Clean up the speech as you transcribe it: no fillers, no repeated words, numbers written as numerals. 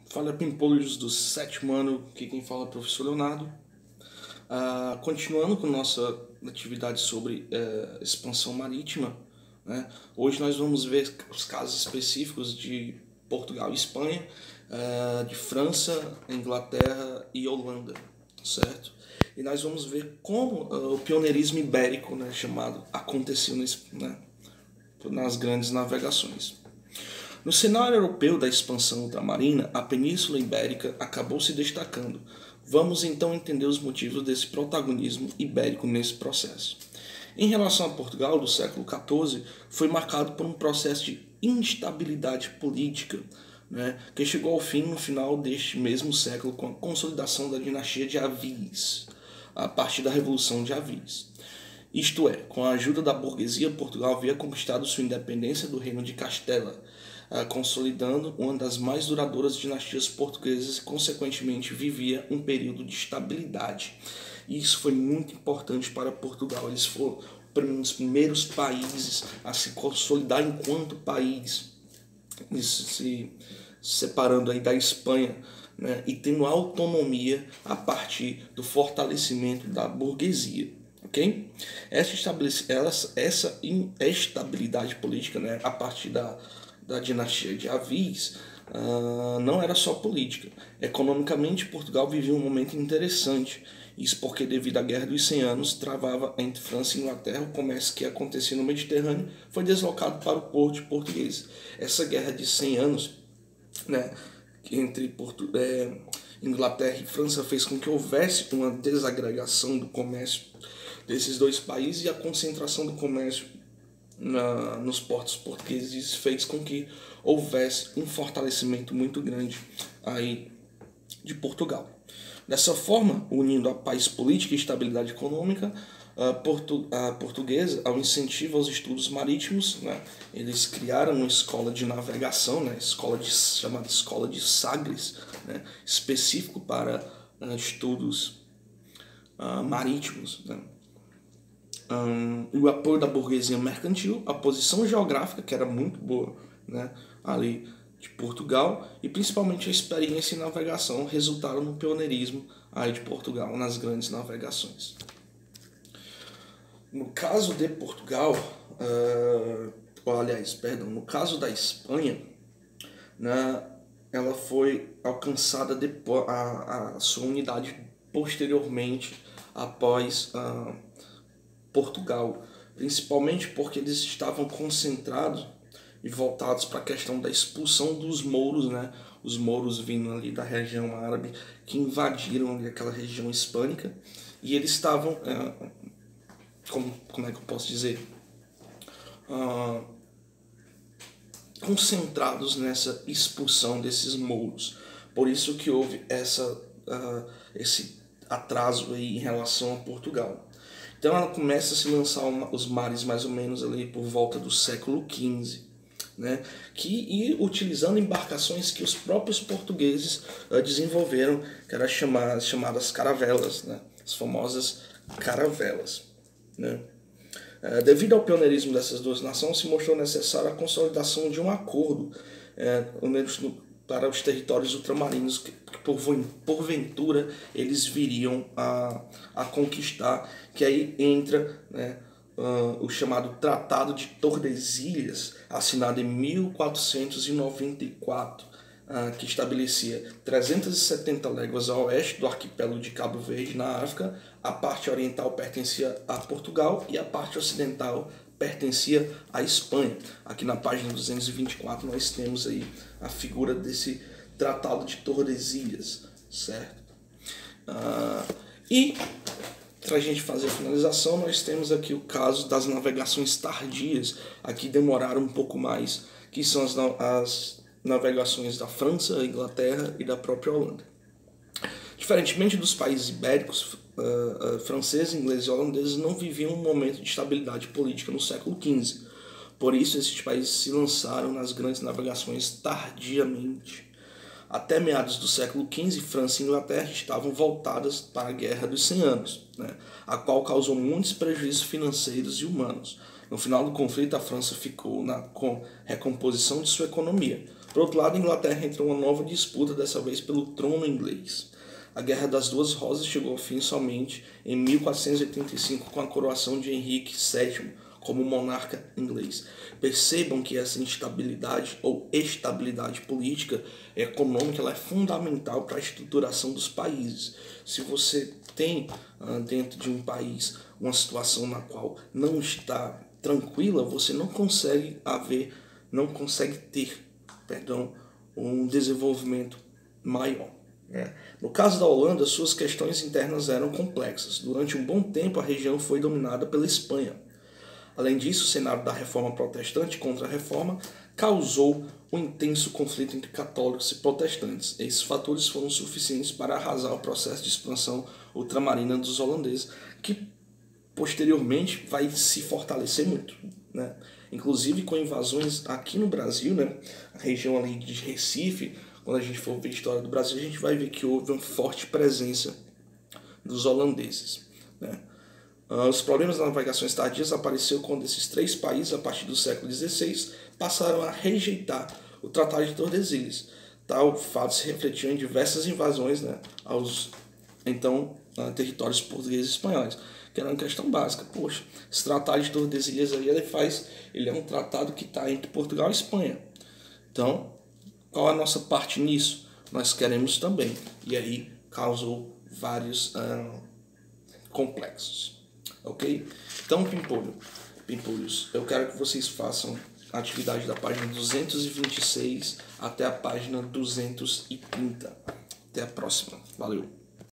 Fala Pimpolhos do sétimo ano, aqui quem fala é o professor Leonardo. Continuando com nossa atividade sobre expansão marítima, né? Hoje nós vamos ver os casos específicos de Portugal e Espanha, de França, Inglaterra e Holanda, certo? E nós vamos ver como o pioneirismo ibérico, né, chamado, aconteceu nas grandes navegações. No cenário europeu da expansão ultramarina, a Península Ibérica acabou se destacando. Vamos então entender os motivos desse protagonismo ibérico nesse processo. Em relação a Portugal do século XIV, foi marcado por um processo de instabilidade política, que chegou ao fim no final deste mesmo século com a consolidação da dinastia de Avis, a partir da Revolução de Avis. Isto é, com a ajuda da burguesia, Portugal havia conquistado sua independência do Reino de Castela, consolidando uma das mais duradouras dinastias portuguesas e, consequentemente, vivia um período de estabilidade. E isso foi muito importante para Portugal. Eles foram um dos primeiros países a se consolidar enquanto país, se separando aí da Espanha, né, e tendo autonomia a partir do fortalecimento da burguesia. Okay? Essa estabilidade política, né, a partir da dinastia de Avis, não era só política. Economicamente, Portugal vivia um momento interessante. Isso porque, devido à Guerra dos 100 Anos, travava entre França e Inglaterra, o comércio que acontecia no Mediterrâneo foi deslocado para o porto português. Essa Guerra de 100 Anos, né, entre Inglaterra e França, fez com que houvesse uma desagregação do comércio desses dois países, e a concentração do comércio nos portos portugueses fez com que houvesse um fortalecimento muito grande aí de Portugal. Dessa forma, unindo a paz política e estabilidade econômica, a portuguesa, ao incentivo aos estudos marítimos, né, eles criaram uma escola de navegação, né, chamada Escola de Sagres, né, específico para estudos marítimos, né. O apoio da burguesia mercantil, a posição geográfica, que era muito boa, né, ali de Portugal, e principalmente a experiência em navegação resultaram no pioneirismo aí de Portugal nas grandes navegações. No caso de Portugal, no caso da Espanha, né, ela foi alcançada depois, a sua unidade posteriormente após Portugal, principalmente porque eles estavam concentrados e voltados para a questão da expulsão dos mouros, né? Os mouros vindo ali da região árabe, que invadiram ali aquela região hispânica, e eles estavam, como é que eu posso dizer, concentrados nessa expulsão desses mouros. Por isso que houve esse atraso aí em relação a Portugal. Então ela começa a se lançar os mares mais ou menos ali por volta do século XV, né? E utilizando embarcações que os próprios portugueses desenvolveram, que eram chamadas caravelas, né? As famosas caravelas, né? Devido ao pioneirismo dessas duas nações, se mostrou necessária a consolidação de um acordo para os territórios ultramarinos que porventura eles viriam a conquistar, que aí entra, né, o chamado Tratado de Tordesilhas, assinado em 1494, que estabelecia 370 léguas a oeste do arquipélago de Cabo Verde, na África. A parte oriental pertencia a Portugal e a parte ocidental pertencia à Espanha. Aqui na página 224 nós temos aí a figura desse Tratado de Tordesilhas, certo? E para a gente fazer a finalização, nós temos aqui o caso das navegações tardias, aqui demoraram um pouco mais, que são as navegações da França, Inglaterra e da própria Holanda. Diferentemente dos países ibéricos, franceses, ingleses e holandeses não viviam um momento de estabilidade política no século XV. Por isso, esses países se lançaram nas grandes navegações tardiamente. Até meados do século XV, França e Inglaterra estavam voltadas para a Guerra dos 100 Anos, né, a qual causou muitos prejuízos financeiros e humanos. No final do conflito, a França ficou na recomposição de sua economia. Por outro lado, a Inglaterra entrou em uma nova disputa, dessa vez pelo trono inglês. A Guerra das Duas Rosas chegou ao fim somente em 1485 com a coroação de Henrique VII como monarca inglês. Percebam que essa instabilidade ou estabilidade política e econômica ela é fundamental para a estruturação dos países. Se você tem dentro de um país uma situação na qual não está tranquila, você não consegue ter um desenvolvimento maior. No caso da Holanda, suas questões internas eram complexas. Durante um bom tempo, a região foi dominada pela Espanha. Além disso, o cenário da reforma protestante contra a reforma causou um intenso conflito entre católicos e protestantes. Esses fatores foram suficientes para arrasar o processo de expansão ultramarina dos holandeses, que posteriormente vai se fortalecer muito, né? Inclusive com invasões aqui no Brasil, né? A região ali de Recife, quando a gente for ver a história do Brasil, a gente vai ver que houve uma forte presença dos holandeses, né? Os problemas das navegações tardias apareceram quando esses três países, a partir do século XVI, passaram a rejeitar o Tratado de Tordesilhas. Tal fato se refletiu em diversas invasões, né, aos territórios portugueses e espanhóis, que era uma questão básica. Poxa, esse Tratado de Tordesilhas aí, ele é um tratado que está entre Portugal e Espanha. Então, qual é a nossa parte nisso? Nós queremos também. E aí causou vários complexos. Ok? Então, pimpolhos, eu quero que vocês façam a atividade da página 226 até a página 230. Até a próxima. Valeu!